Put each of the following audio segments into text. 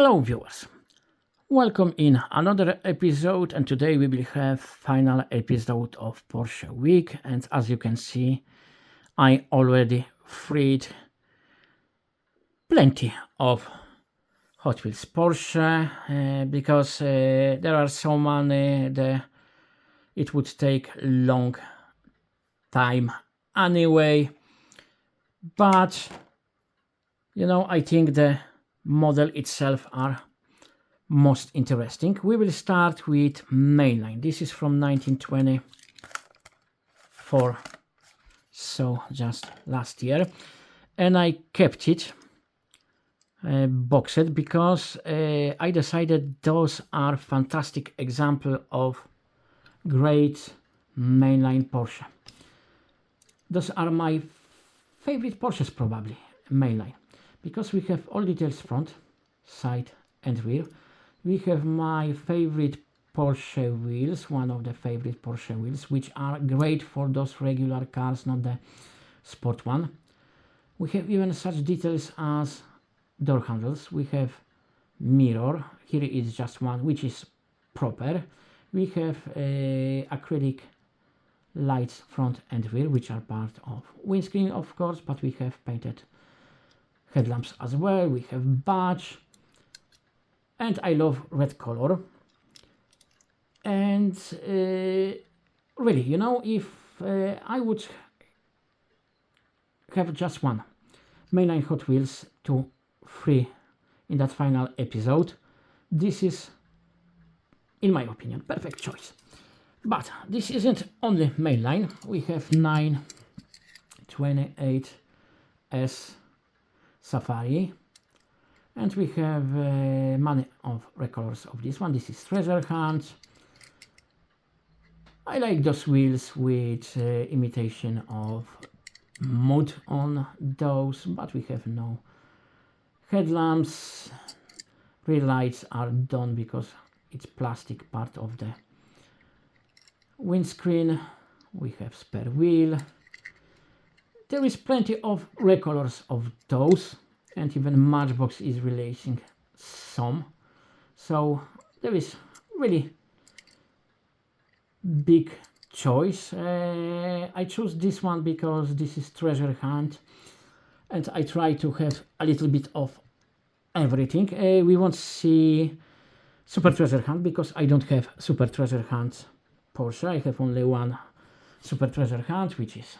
Hello viewers, welcome in another episode, and today we will have final episode of Porsche week. And as you can see, I already freed plenty of Hot Wheels Porsche because there are so many that it would take long time anyway, but I think the model itself are most interesting. We will start with mainline. This is from 1924, so just last year, and I kept it boxed because I decided those are fantastic example of great mainline Porsche. Those are my favorite Porsches, probably mainline, because we have all details front, side and rear. We have my favorite Porsche wheels, one of the favorite Porsche wheels, which are great for those regular cars, not the sport one. We have even such details as door handles. We have mirror. Here is just one, which is proper. We have acrylic lights front and rear, which are part of windscreen, of course, but we have painted headlamps as well. We have badge, and I love red color. And really, if I would have just one mainline Hot Wheels to free in that final episode, this is, in my opinion, perfect choice. But this isn't only mainline. We have 928S Safari, and we have many of recolors of this one. This is treasure hunt. I like those wheels with imitation of mud on those, but we have no headlamps. Rear lights are done because it's plastic part of the windscreen. We have spare wheel. There is plenty of recolors of those, and even Matchbox is releasing some, so there is really big choice. I choose this one because this is treasure hunt, and I try to have a little bit of everything. We won't see super treasure hunt because I don't have super treasure hunt Porsche. I have only one super treasure hunt, which is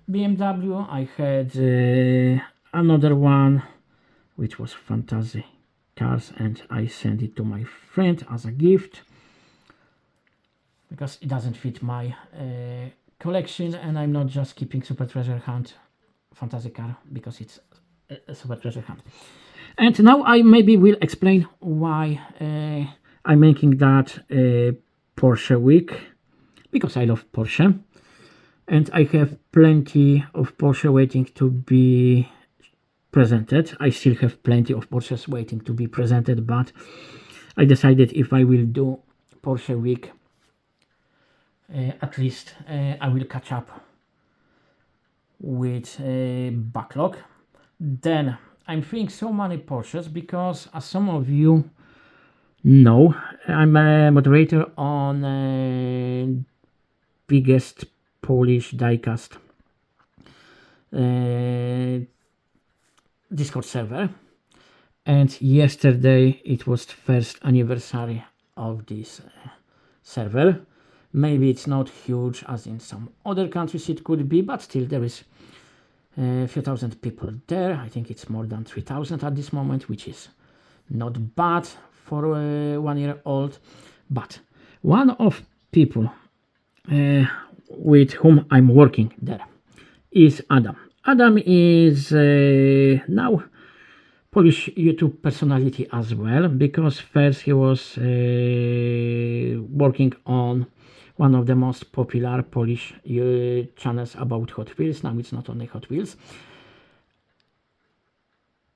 BMW. I had another one which was fantasy cars, and I sent it to my friend as a gift because it doesn't fit my collection, and I'm not just keeping super treasure hunt fantasy car because it's a super treasure hunt. And now I maybe will explain why I'm making that Porsche week, because I love Porsche. And I have plenty of Porsche waiting to be presented. I still have plenty of Porsches waiting to be presented, but I decided if I will do Porsche week, at least I will catch up with backlog. Then I'm feeling so many Porsches because, as some of you know, I'm a moderator on biggest Polish diecast Discord server, and yesterday it was the first anniversary of this server. Maybe it's not huge as in some other countries it could be, but still there is a few thousand people there. I think it's more than 3,000 at this moment, which is not bad for 1 year old. But one of people with whom I'm working there is Adam. Adam is now Polish YouTube personality as well, because first he was working on one of the most popular Polish channels about Hot Wheels. Now it's not only Hot Wheels.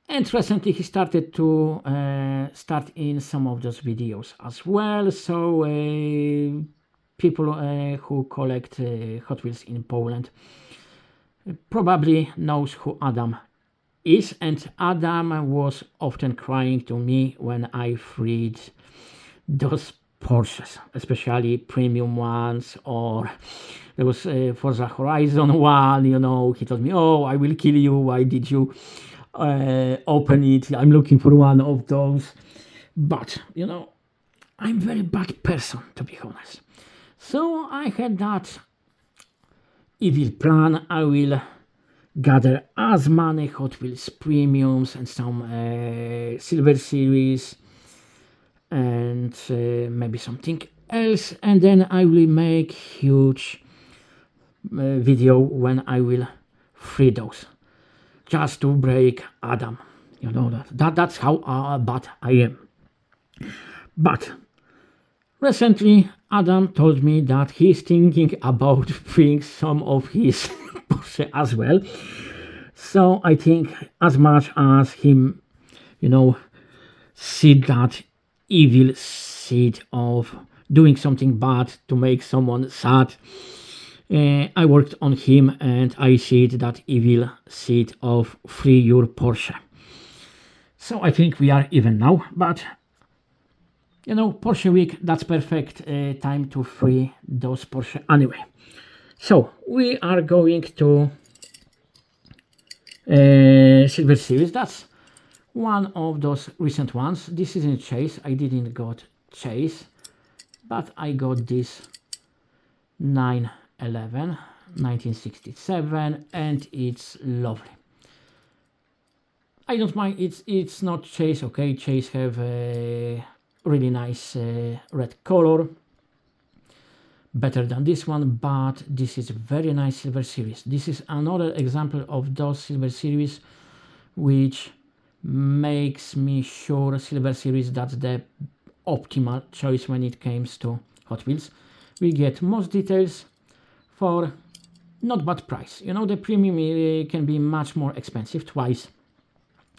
And recently he started to start in some of those videos as well. So people who collect Hot Wheels in Poland probably knows who Adam is, and Adam was often crying to me when I freed those Porsches, especially premium ones, or there was Forza Horizon one. He told me, "Oh, I will kill you. Why did you open it? I'm looking for one of those." But I'm a very bad person, to be honest. So I had that evil plan. I will gather as many Hot Wheels premiums and some Silver Series and maybe something else, and then I will make huge video when I will free those, just to break Adam. That's how bad I am. But recently Adam told me that he's thinking about freeing some of his Porsche as well. So I think as much as him, see that evil seed of doing something bad to make someone sad, I worked on him and I see that evil seed of free your Porsche. So I think we are even now, but Porsche week, that's perfect time to free those Porsche anyway. So we are going to Silver Series. That's one of those recent ones. This isn't Chase. I didn't got Chase, but I got this 911 1967, and it's lovely. I don't mind. It's not Chase. Okay, Chase have a really nice red color, better than this one, but this is a very nice Silver Series. This is another example of those Silver Series which makes me sure Silver Series that's the optimal choice when it comes to Hot Wheels. We get most details for not bad price. The premium can be much more expensive, twice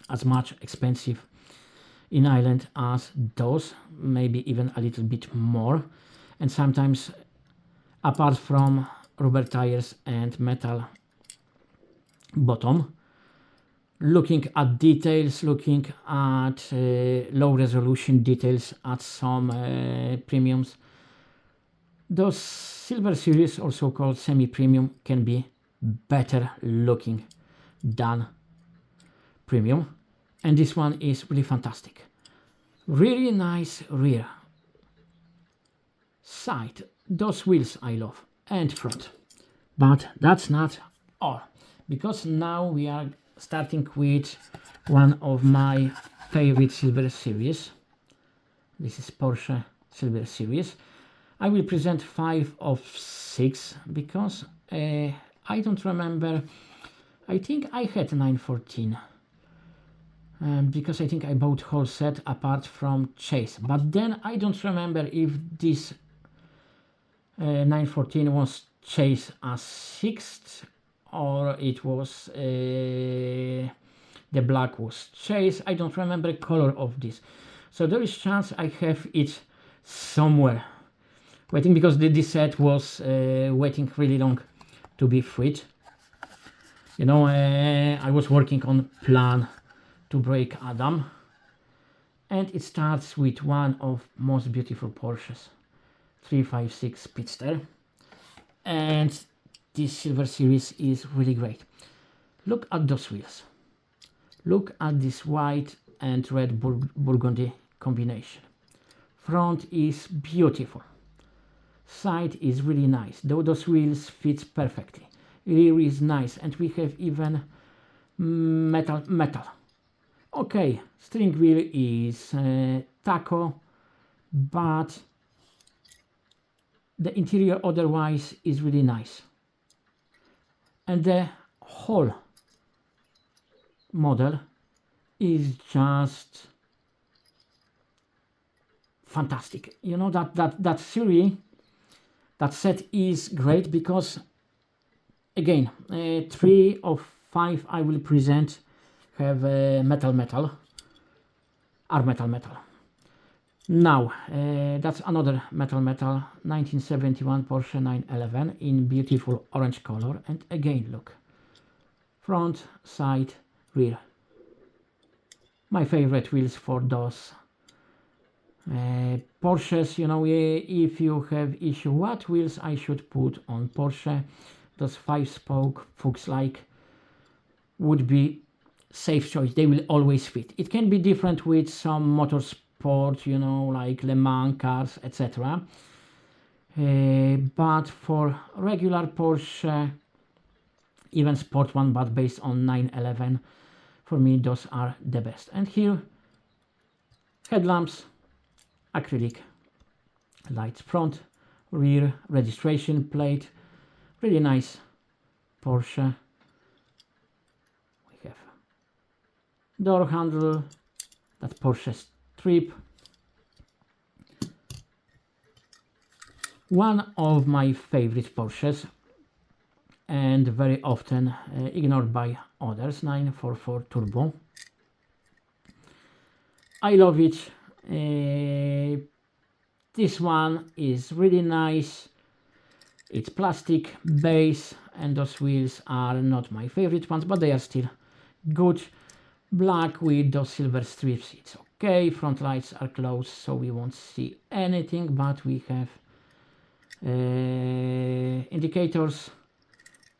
as much expensive in Ireland as those, maybe even a little bit more. And sometimes, apart from rubber tires and metal bottom, looking at details, looking at low resolution details at some premiums, those Silver Series, also called semi-premium, can be better looking than premium, and this one is really fantastic. Really nice rear, side, those wheels I love, and front. But that's not all, because now we are starting with one of my favorite Silver Series. This is Porsche Silver Series. I will present 5 of 6 because I don't remember. I think I had 914 because I think I bought whole set apart from Chase, but then I don't remember if this 914 was Chase as 6th or it was the black was Chase. I don't remember the color of this, so there is chance I have it somewhere waiting, because this set was waiting really long to be freed. I was working on plan to break Adam, and it starts with one of most beautiful Porsches, 356 Speedster, and this Silver Series is really great. Look at those wheels. Look at this white and red burgundy combination. Front is beautiful. Side is really nice. Those wheels fit perfectly. Rear is nice, and we have even metal. Okay, steering wheel is taco, but the interior otherwise is really nice. And the whole model is just fantastic. That series, that set is great because, again, 3 of 5 I will present have metal, are metal. Now, that's another metal, 1971 Porsche 911 in beautiful orange color. And again, look, front, side, rear, my favorite wheels for those Porsches. You know, if you have issue what wheels I should put on Porsche, those 5-spoke Fuchs-like would be safe choice. They will always fit. It can be different with some motorsport, you know, like Le Mans cars, etc. But for regular Porsche, even sport one, but based on 911, for me those are the best. And here, headlamps, acrylic lights, front, rear, registration plate, really nice Porsche. We have door handle, that Porsche strip. One of my favorite Porsches, and very often ignored by others, 944 Turbo. I love it. This one is really nice. It's plastic base, and those wheels are not my favorite ones, but they are still good. Black with those silver strips, it's okay. Front lights are closed, so we won't see anything, but we have indicators,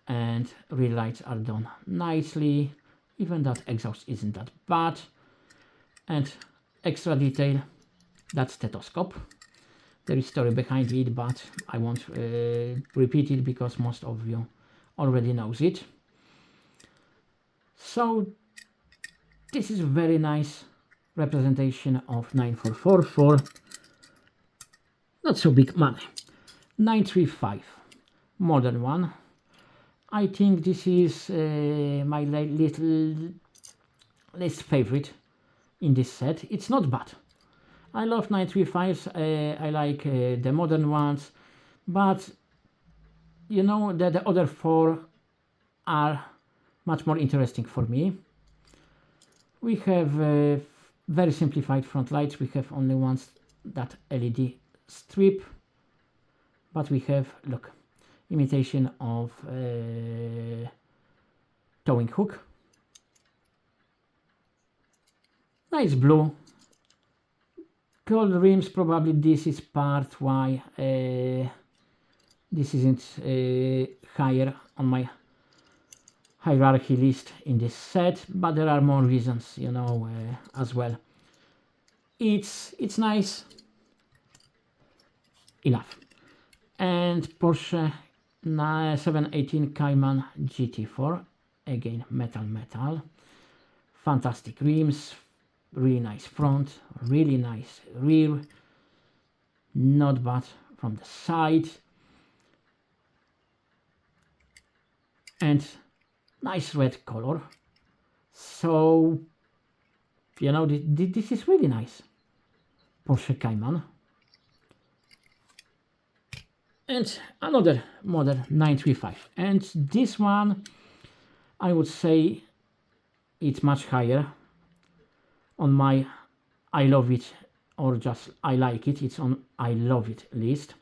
and rear lights are done nicely. Even that exhaust isn't that bad. And extra detail, that stethoscope. There is story behind it, but I won't repeat it because most of you already knows it. So this is a very nice representation of 944 for not so big money. 935, modern one. I think this is my little least favorite in this set. It's not bad. I love 935s. I like the modern ones, but you know that the other four are much more interesting for me. We have very simplified front lights. We have only ones that LED strip, but we have, look, imitation of towing hook. Nice blue. Gold rims, probably this is part why this isn't higher on my hierarchy list in this set, but there are more reasons, you know, as well. It's nice enough. And Porsche 718 Cayman GT4, again metal, fantastic rims, really nice front, really nice rear, not bad from the side, and nice red color. So you know, this is really nice Porsche Cayman. And another model 935, and this one I would say it's much higher on my I love it or just I like it. It's on I love it list.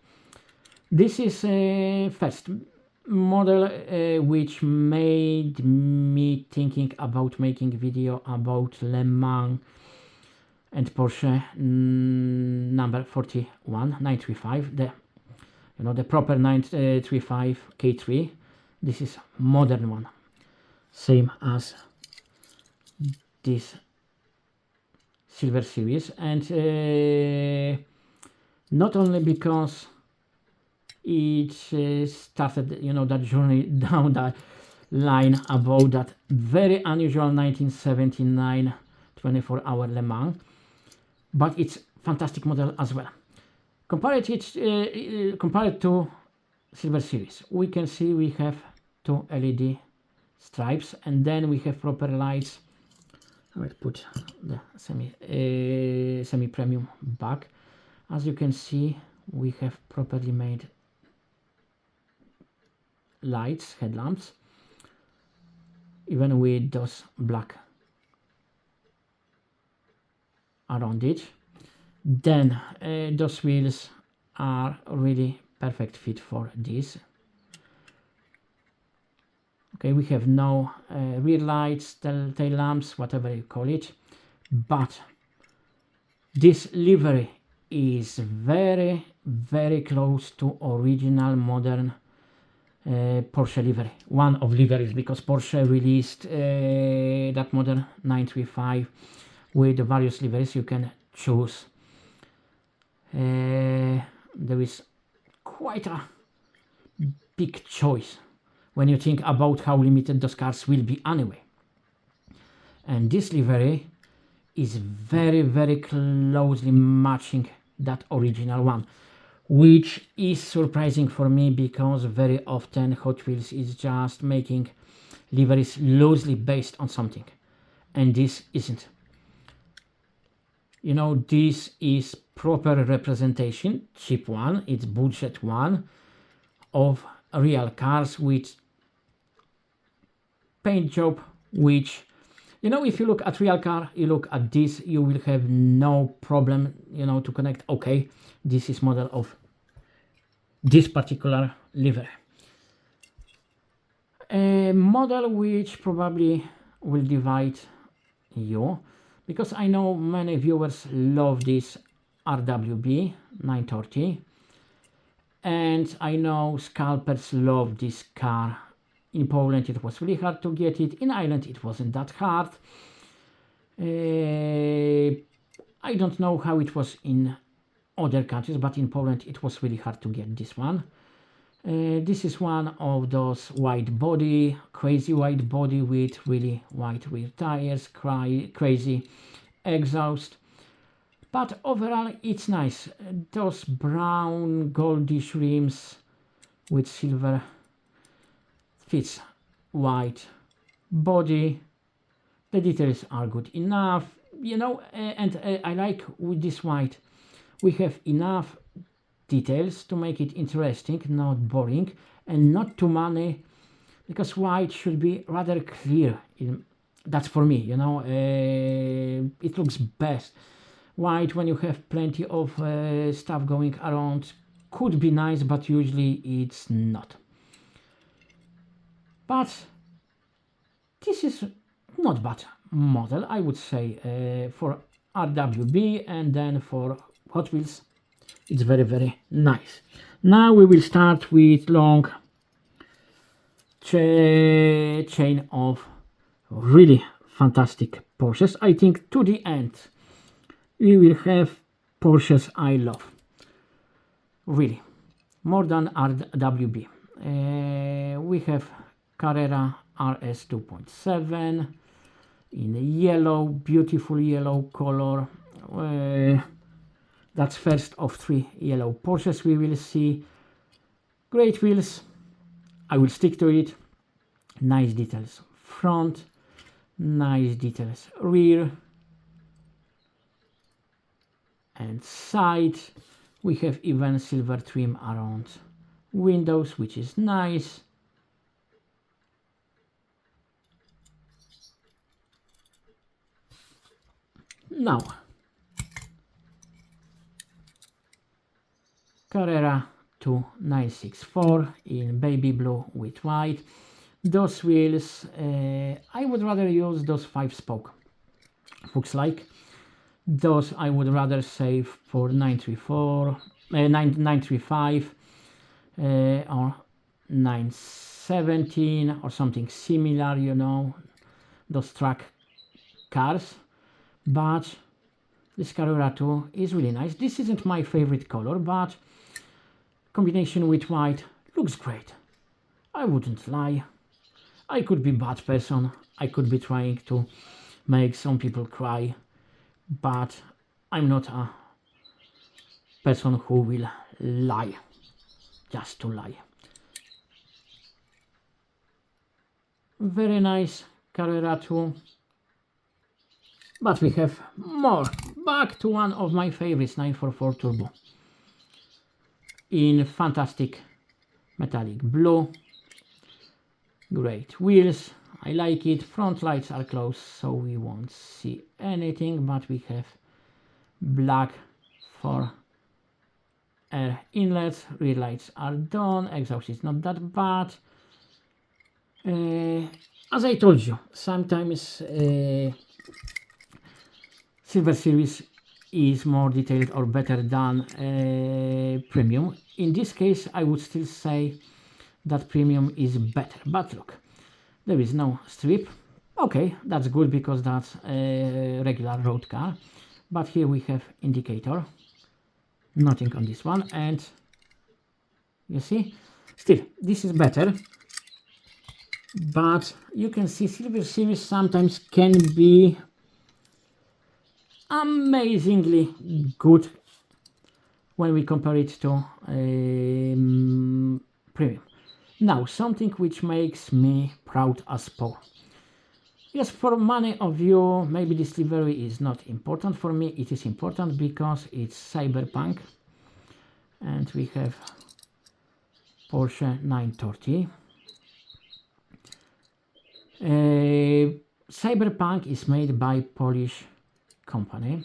This is a first model which made me thinking about making video about Le Mans and Porsche number 41 935, the you know, the proper 935 K3. This is modern one, same as this Silver Series, and not only because it started, you know, that journey down that line about that very unusual 1979 24-hour Le Mans, but it's fantastic model as well. Compared to Silver Series, we can see we have two LED stripes, and then we have proper lights. I will put the semi-premium back. As you can see, we have properly made lights, headlamps, even with those black around it. Then those wheels are really perfect fit for this. Okay, we have no rear lights, tail lamps, whatever you call it. but this livery is very, very close to original modern Porsche livery. One of liveries, because Porsche released that model 935 with various liveries you can choose. There is quite a big choice when you think about how limited those cars will be anyway. And this livery is very, very closely matching that original one, which is surprising for me, because very often Hot Wheels is just making liveries loosely based on something, and this isn't. You know, this is proper representation, cheap one, it's budget one, of real cars with paint job, which, you know, if you look at real car, you look at this, you will have no problem, you know, to connect, okay, this is model of this particular livery. A model which probably will divide you, because I know many viewers love this RWB 930, and I know scalpers love this car. In Poland it was really hard to get it, in Ireland it wasn't that hard. I don't know how it was in other countries, but in Poland it was really hard to get this one. This is one of those wide body, crazy wide body with really wide rear tires, crazy exhaust. But overall it's nice. Those brown goldish rims with silver fits white body. The details are good enough, you know, and I like with this white we have enough details to make it interesting, not boring, and not too many, because white should be rather clear. That's for me, you know, it looks best. White, when you have plenty of stuff going around, could be nice, but usually it's not. But this is not bad model, I would say, for RWB, and then for Hot Wheels it's very, very nice. Now we will start with long chain of really fantastic Porsches. I think to the end we will have Porsches I love, really, more than RWB. We have Carrera RS 2.7 in yellow, beautiful yellow color. That's first of 3 yellow Porsches we will see. Great wheels, I will stick to it. Nice details front, nice details rear and side. We have even silver trim around windows, which is nice. Now, Carrera 2964 in baby blue with white. Those wheels, I would rather use those 5-spoke. Looks like those I would rather save for 935 or 917 or something similar, you know, those track cars. But this Carrera 2 is really nice. This isn't my favorite color, but combination with white looks great. I wouldn't lie. I could be a bad person. I could be trying to make some people cry, but I'm not a person who will lie just to lie. Very nice Carrera 2. But we have more. Back to one of my favorites, 944 Turbo in fantastic metallic blue. Great wheels, I like it. Front lights are closed, so we won't see anything, but we have black for air inlets. Rear lights are done. Exhaust is not that bad. As I told you, sometimes Silver Series is more detailed or better than Premium. In this case, I would still say that Premium is better. But look, there is no strip. Okay, that's good because that's a regular road car. But here we have indicator. Nothing on this one, and you see, still this is better. But you can see Silver Series sometimes can be amazingly good when we compare it to Premium. Now, something which makes me proud as Paul. Yes, for many of you, maybe this livery is not important. For me, it is important because it's cyberpunk. And we have Porsche 930. Cyberpunk is made by Polish company,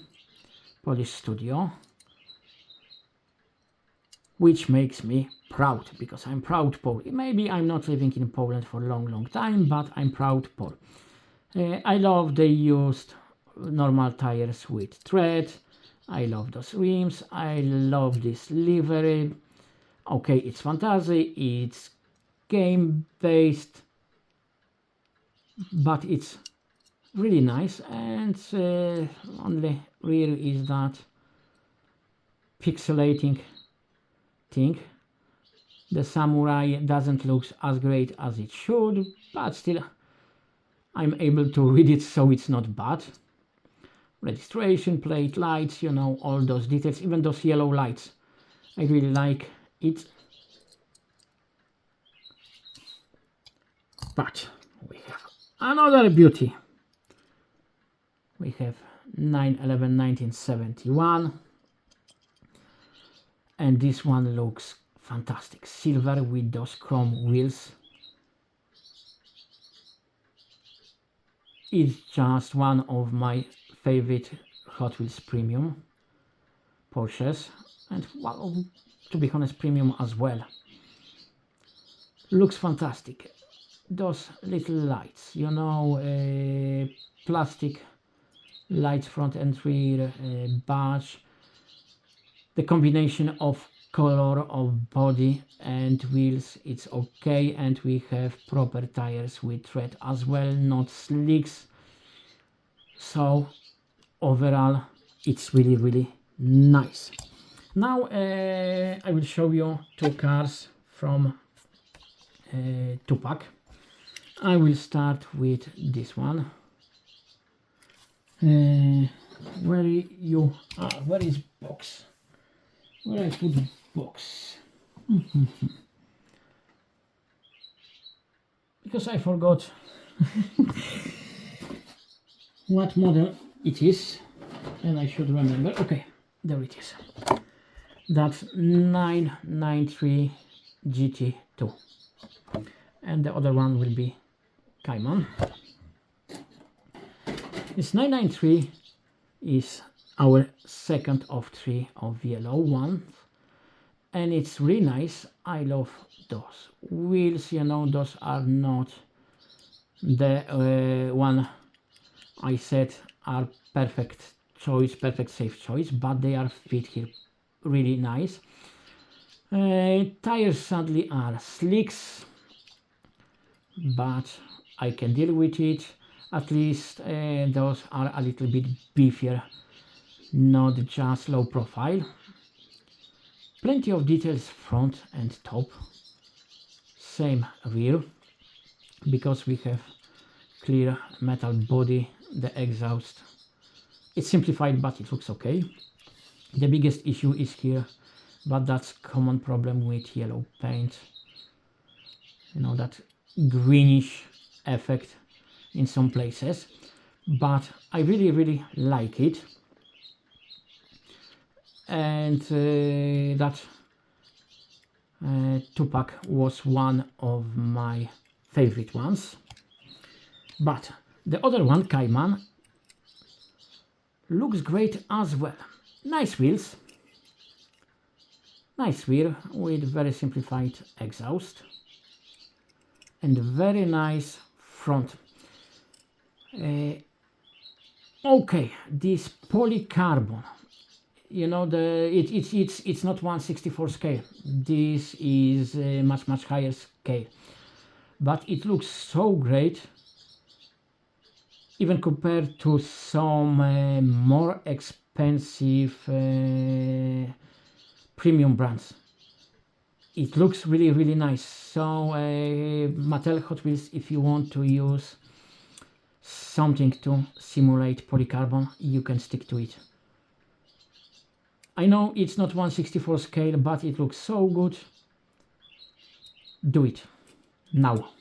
Polish studio, which makes me proud because I'm proud Pole. Maybe I'm not living in Poland for a long time, but I'm proud Pole. I love they used normal tires with tread. I love those rims. I love this livery. Okay, it's fantasy. It's game based, but it's really nice. And only rear is that pixelating thing. The samurai doesn't look as great as it should, but still I'm able to read it, so it's not bad. Registration plate, lights, you know, all those details, even those yellow lights. I really like it. But we have another beauty. We have 9/11/1971. And this one looks fantastic. Silver with those chrome wheels. It's just one of my favorite Hot Wheels Premium Porsches, and well, to be honest, Premium as well. Looks fantastic. Those little lights, you know, plastic lights front and rear, badge. The combination of color of body and wheels, it's okay, and we have proper tires with tread as well, not slicks. So overall it's really nice. Now I will show you two cars from two-pack. I will start with this one. Where you are? Where is box? Where I put box? Because I forgot what model it is, and I should remember. Okay, there it is. That's 993 GT2, and the other one will be Cayman. This 993 is our second of three of yellow ones, and it's really nice. I love those wheels, you know, those are not the one I said are perfect choice, perfect safe choice, but they are fit here really nice. Tires sadly are slicks, but I can deal with it. At least those are a little bit beefier, not just low profile. Plenty of details front and top. Same rear, because we have clear metal body. The exhaust, it's simplified, but it looks okay. The biggest issue is here, but that's common problem with yellow paint. You know, that greenish effect in some places, but I really like it. And that two-pack was one of my favorite ones. But the other one, Cayman, looks great as well. Nice wheels, nice rear with very simplified exhaust, and very nice front. Okay, this polycarbon, you know, it's not 1/64 scale. This is a much higher scale, but it looks so great, even compared to some more expensive premium brands. It looks really nice. So Mattel Hot Wheels, if you want to use something to simulate polycarbon, you can stick to it. I know it's not 1/64 scale, but it looks so good. Do it now.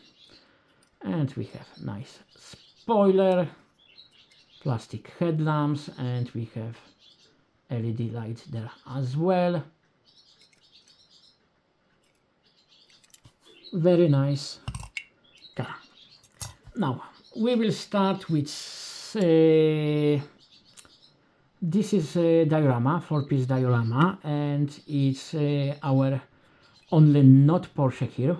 And we have nice spoiler, plastic headlamps, and we have LED lights there as well. Very nice car. Now we will start with this is a diorama, 4-piece diorama, and it's our only not Porsche here,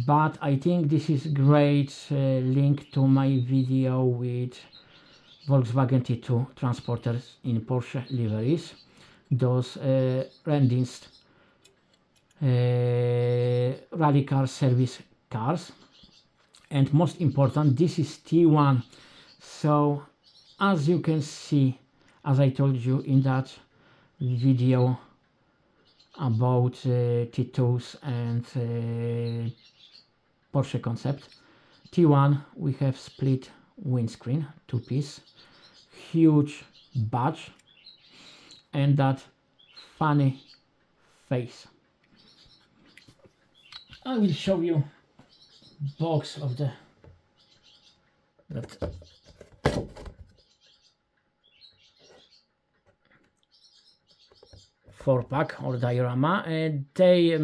but I think this is great link to my video with Volkswagen T2 transporters in Porsche liveries, those Renndienst rally car service cars. And most important, this is T1. So as you can see, as I told you in that video about T2s and Porsche concept, T1 we have split windscreen, 2-piece, huge badge, and that funny face. I will show you box of the that 4-pack or diorama. They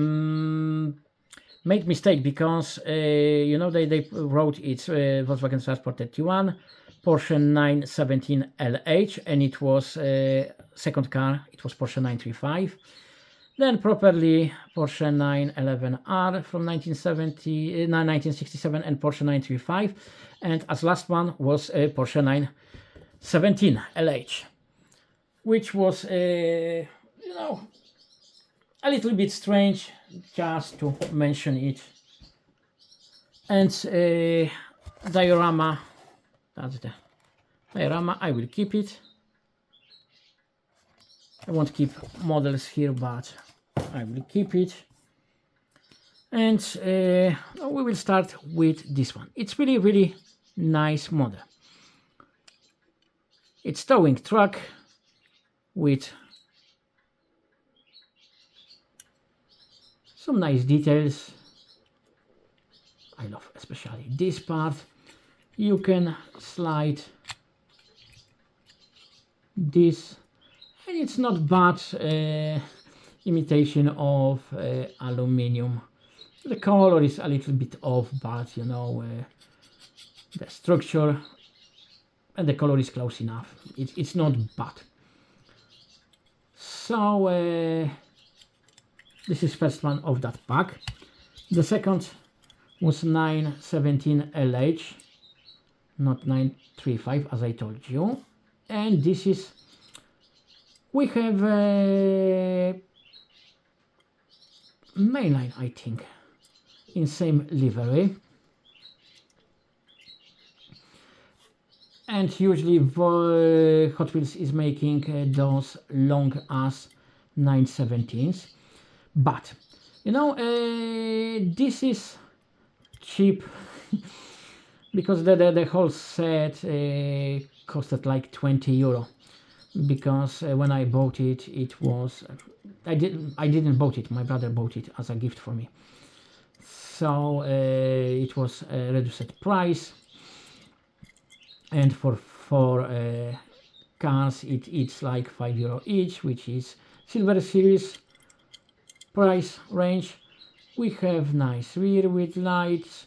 made mistake because you know they wrote it's Volkswagen Transporter T1 Porsche 917 LH, and it was second car, it was Porsche 935. Then properly Porsche 911R from 1967 and Porsche 935, and as last one was Porsche 917 LH, which was you know, a little bit strange, just to mention it. And diorama, that's the diorama, I will keep it. I won't keep models here, but I will keep it. And we will start with this one. It's really nice model. It's towing truck with some nice details. I love especially this part. You can slide this, and it's not bad imitation of aluminium. The color is a little bit off, but you know, the structure and the color is close enough. It's not bad. So this is first one of that pack. The second was 917 LH, not 935 as I told you. And this is, we have mainline, I think, in same livery. And usually Hot Wheels is making those long ass 917s, but you know, this is cheap because the whole set costed like 20 euro, because when I bought it, it was I didn't bought it, my brother bought it as a gift for me, so it was a reduced price. And for cars it's like 5 euro each, which is Silver Series price range. We have nice rear with lights.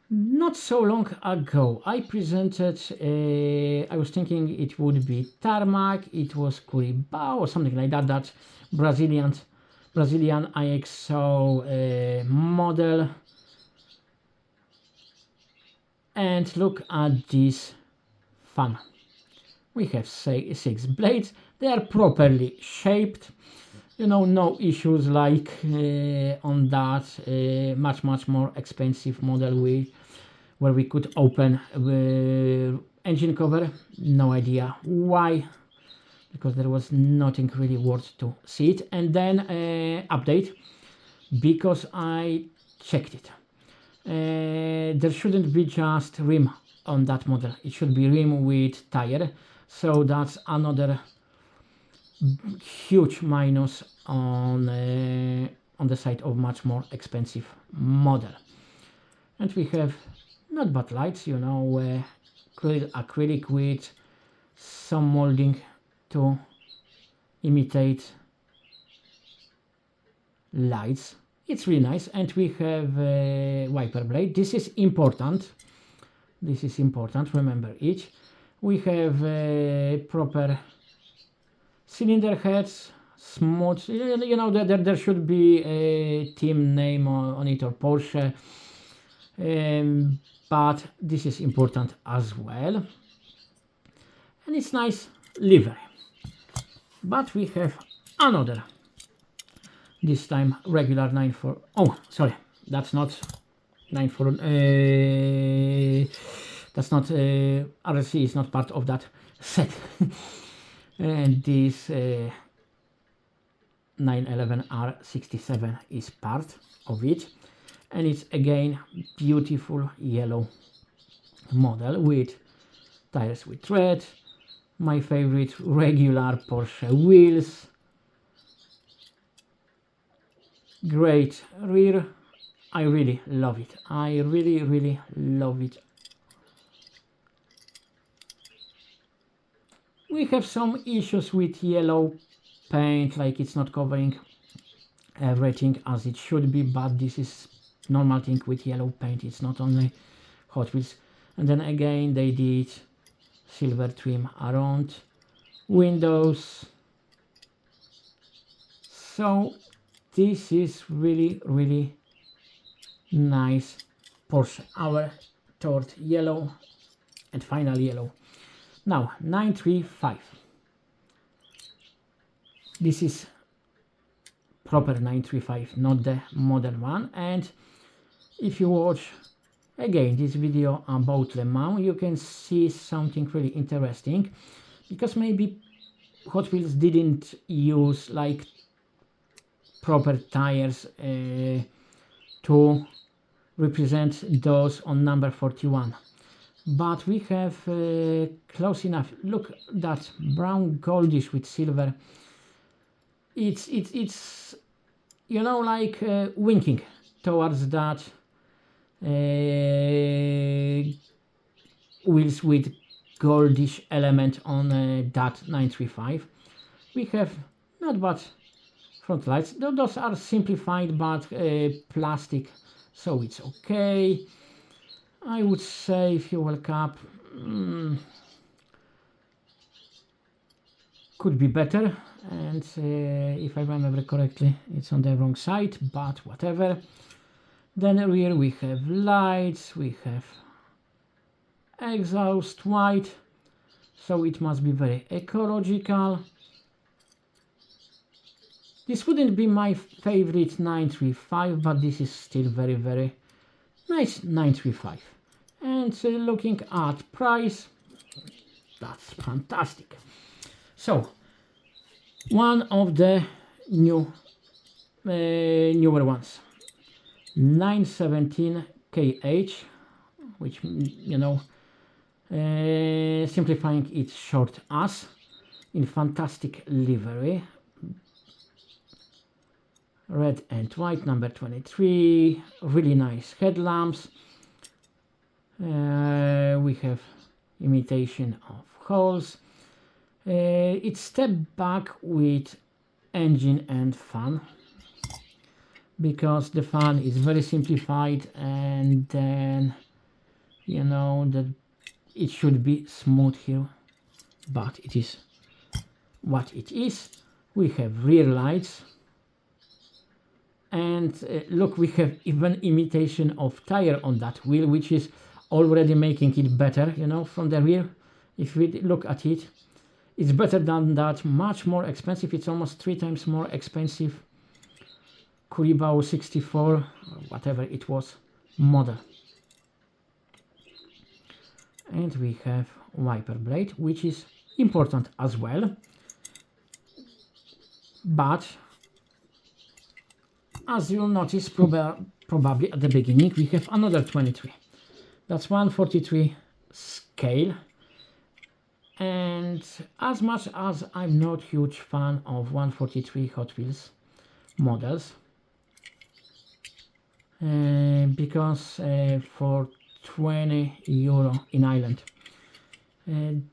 Not so long ago I presented, I was thinking it would be tarmac, it was Curibao or something like that, that Brazilian IXO model. And look at this fan. We have say 6 blades. They are properly shaped. You know, no issues like on that much more expensive model where we could open the engine cover. No idea why, because there was nothing really worth to see it. And then update, because I checked it. There shouldn't be just rim on that model. It should be rim with tire. So that's another huge minus on the side of much more expensive model. And we have not bad lights, you know, acrylic with some molding to imitate lights. It's really nice. And we have a wiper blade. This is important. Remember it. We have proper cylinder heads, smooth. You know, there should be a team name on it, or Porsche, but this is important as well. And it's nice livery. But we have another, this time regular 9.4. Oh, sorry, that's not 9.4. That's not RC is not part of that set. And this 911R67 is part of it, and it's again beautiful yellow model with tires with tread, my favorite regular Porsche wheels, great rear. I really love it. I really love it. We have some issues with yellow paint, like it's not covering everything as it should be, but this is normal thing with yellow paint. It's not only Hot Wheels. And then again they did silver trim around windows. So this is really nice Porsche, our third yellow and final yellow. Now 935. This is proper 935, not the modern one. And if you watch again this video about Le Mans, you can see something really interesting, because maybe Hot Wheels didn't use like proper tires to represent those on number 41. But we have close enough. Look, that brown goldish with silver. It's you know, like winking towards that wheels with goldish element on that 935. We have not bad front lights. Those are simplified, but plastic, so it's okay. I would say fuel cap could be better, and if I remember correctly, it's on the wrong side, but whatever. Then rear we have lights, we have exhaust white, so it must be very ecological. This wouldn't be my favorite 935, but this is still very nice 935. And looking at price, that's fantastic. So one of the newer ones, 917 KH, which, you know, simplifying it short as, in fantastic livery, red and white, number 23, really nice headlamps. We have imitation of holes. It's step back with engine and fan, because the fan is very simplified, and then, you know, that it should be smooth here, but it is what it is. We have rear lights, and look, we have even imitation of tire on that wheel, which is already making it better, you know, from the rear. If we look at it, it's better than that, much more expensive. It's almost 3 times more expensive Curibao 64, or whatever it was, model. And we have wiper blade, which is important as well. But as you'll notice probably at the beginning, we have another 23. That's 143 scale. And as much as I'm not huge fan of 143 Hot Wheels models, because for 20 euro in Ireland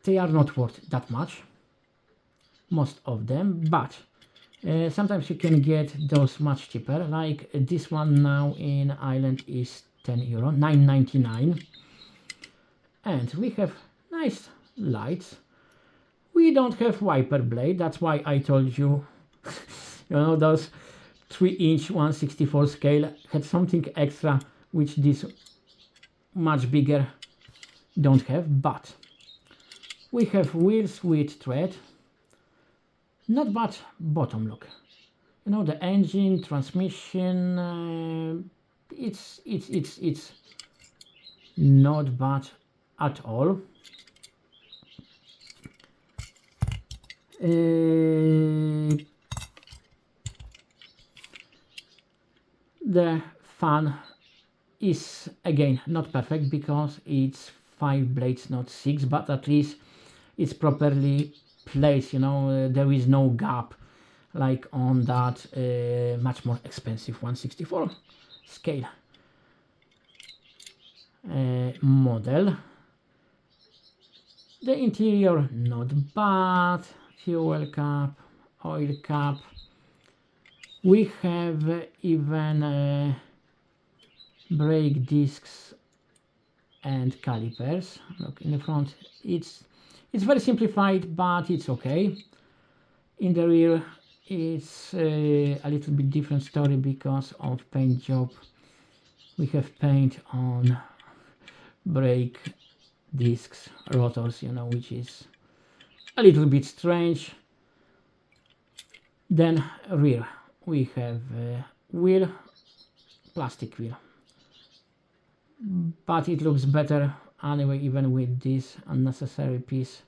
they are not worth that much, most of them, but sometimes you can get those much cheaper, like this one now in Ireland is 10 euro, 9.99, and we have nice lights. We don't have wiper blade, that's why I told you you know, those 3-inch 1/64 scale had something extra which this much bigger don't have. But we have wheels with tread, not bad bottom look. You know, the engine, transmission, it's not bad at all. The fan is again not perfect because it's 5 blades, not 6, but at least it's properly placed. You know, there is no gap like on that much more expensive 1/64 scale model. The interior not bad, fuel cap, oil cap. We have even brake discs and calipers. Look in the front, it's very simplified, but it's okay. In the rear, it's a little bit different story because of paint job. We have paint on brake discs, rotors, you know, which is a little bit strange. Then rear, we have wheel, plastic wheel, but it looks better anyway even with this unnecessary piece.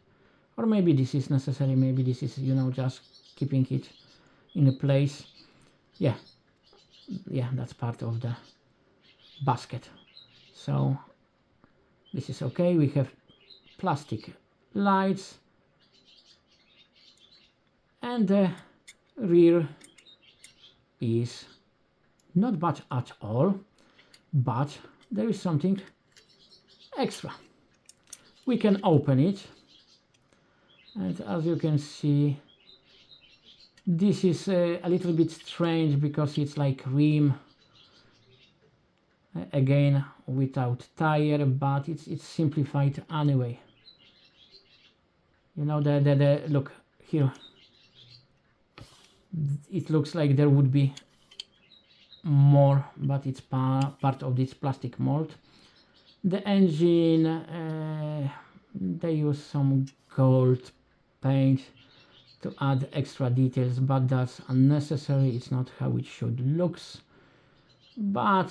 Or maybe this is necessary, maybe this is, you know, just keeping it in a place. Yeah, that's part of the basket. So this is okay. We have plastic lights, and the rear is not bad at all, but there is something extra. We can open it, and as you can see, this is a little bit strange because it's like rim, again without tire, but it's simplified anyway. You know, the look here, it looks like there would be more, but it's part of this plastic mold. The engine, they use some gold paint to add extra details, but that's unnecessary. It's not how it should looks. But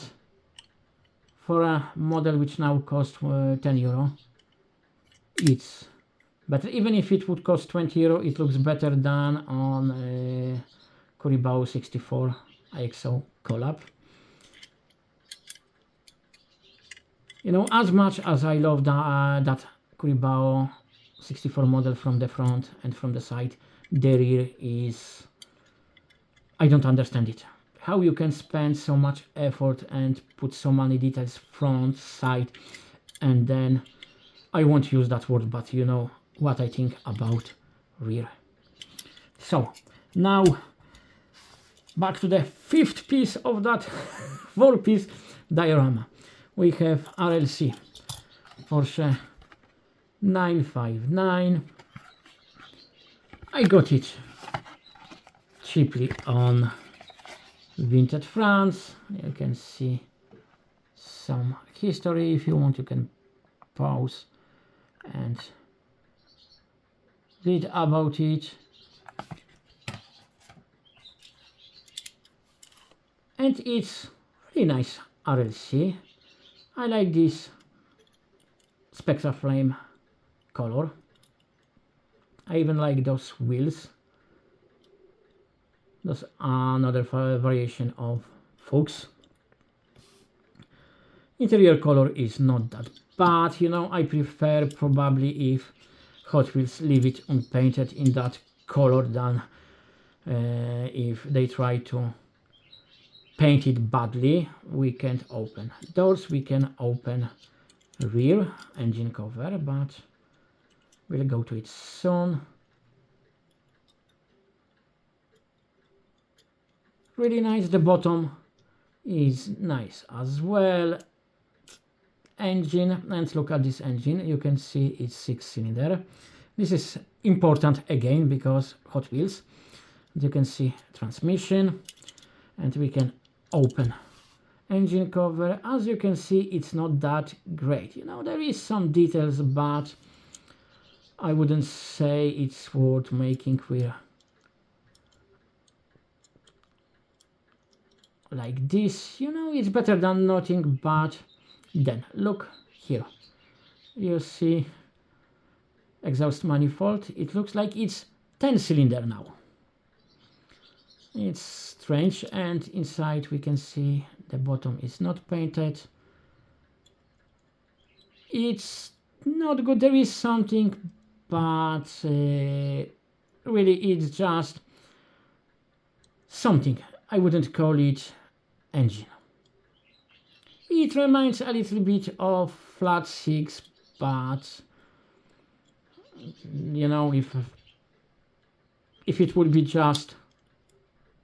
for a model which now costs 10 euro, it's better. Even if it would cost 20 euro, it looks better than on Curibao 64 IXO collab. You know, as much as I love that Curibao 64 model from the front and from the side, the rear is, I don't understand it. How you can spend so much effort and put so many details front, side, and then, I won't use that word, but you know what I think about rear. So now back to the fifth piece of that 4-piece diorama. We have RLC Porsche 959. I got it cheaply on Vinted France. You can see some history. If you want, you can pause and read about it. And it's really nice RLC. I like this Spectra Flame color. I even like those wheels. That's another variation of Fuchs. Interior color is not that bad, you know. I prefer probably if Hot Wheels leave it unpainted in that color than if they try to paint it badly. We can't open doors, we can open rear engine cover, but we'll go to it soon. Really nice. The bottom is nice as well. Engine, and look at this engine. You can see it's 6-cylinder. This is important again because Hot Wheels. You can see transmission, and we can open engine cover. As you can see, it's not that great, you know. There is some details, but I wouldn't say it's worth making clear like this, you know. It's better than nothing. But then look here, you see exhaust manifold. It looks like it's 10-cylinder now. It's strange. And inside we can see the bottom is not painted. It's not good. There is something, but really it's just something. I wouldn't call it engine. It reminds a little bit of Flat 6, but you know, if it would be just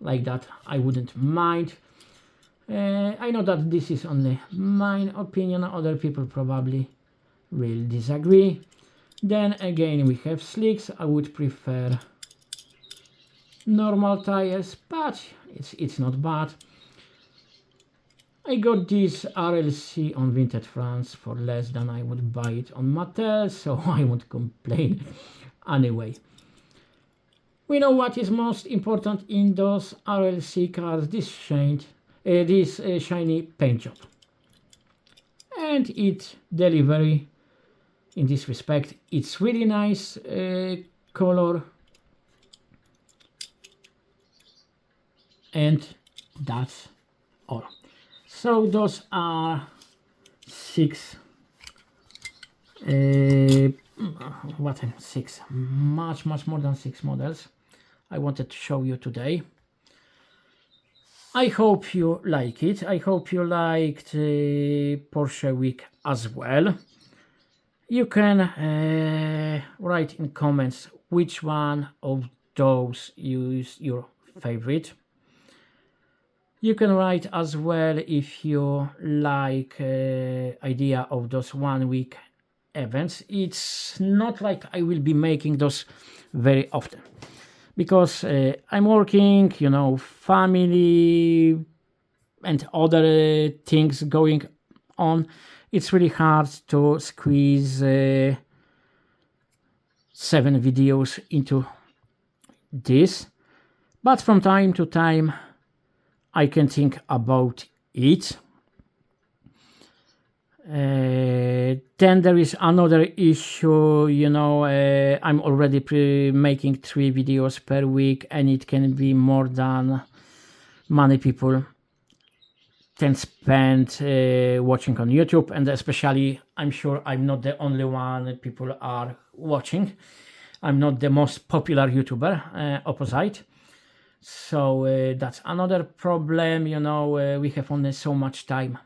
like that, I wouldn't mind. I know that this is only my opinion. Other people probably will disagree. Then again, we have slicks. I would prefer normal tires, but it's not bad. I got this RLC on Vinted France for less than I would buy it on Mattel, so I won't complain anyway. We know what is most important in those RLC cars: this shiny paint job. And its delivery in this respect, it's really nice color. And that's all. So those are 6 much more than 6 models I wanted to show you today. I hope you like it. I hope you liked Porsche Week as well. You can write in comments which one of those is your favorite. You can write as well if you like idea of those 1 week events. It's not like I will be making those very often because I'm working, you know, family and other things going on. It's really hard to squeeze 7 videos into this, but from time to time I can think about it. Then there is another issue, you know. I'm already making 3 videos per week, and it can be more than many people can spend watching on YouTube. And especially, I'm sure I'm not the only one people are watching. I'm not the most popular YouTuber, opposite. So that's another problem, you know. We have only so much time,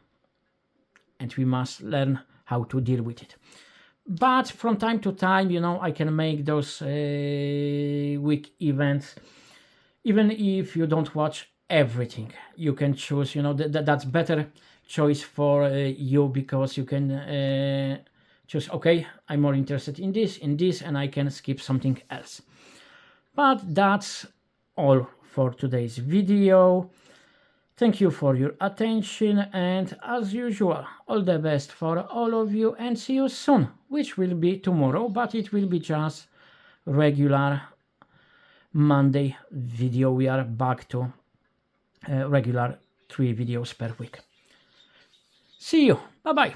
and we must learn how to deal with it. But from time to time, you know, I can make those week events. Even if you don't watch everything, you can choose, you know, that's better choice for you, because you can choose, okay, I'm more interested in this, and I can skip something else. But that's all for today's video. Thank you for your attention, and as usual, all the best for all of you, and see you soon, which will be tomorrow, but it will be just regular Monday video. We are back to regular 3 videos per week. See you. Bye bye.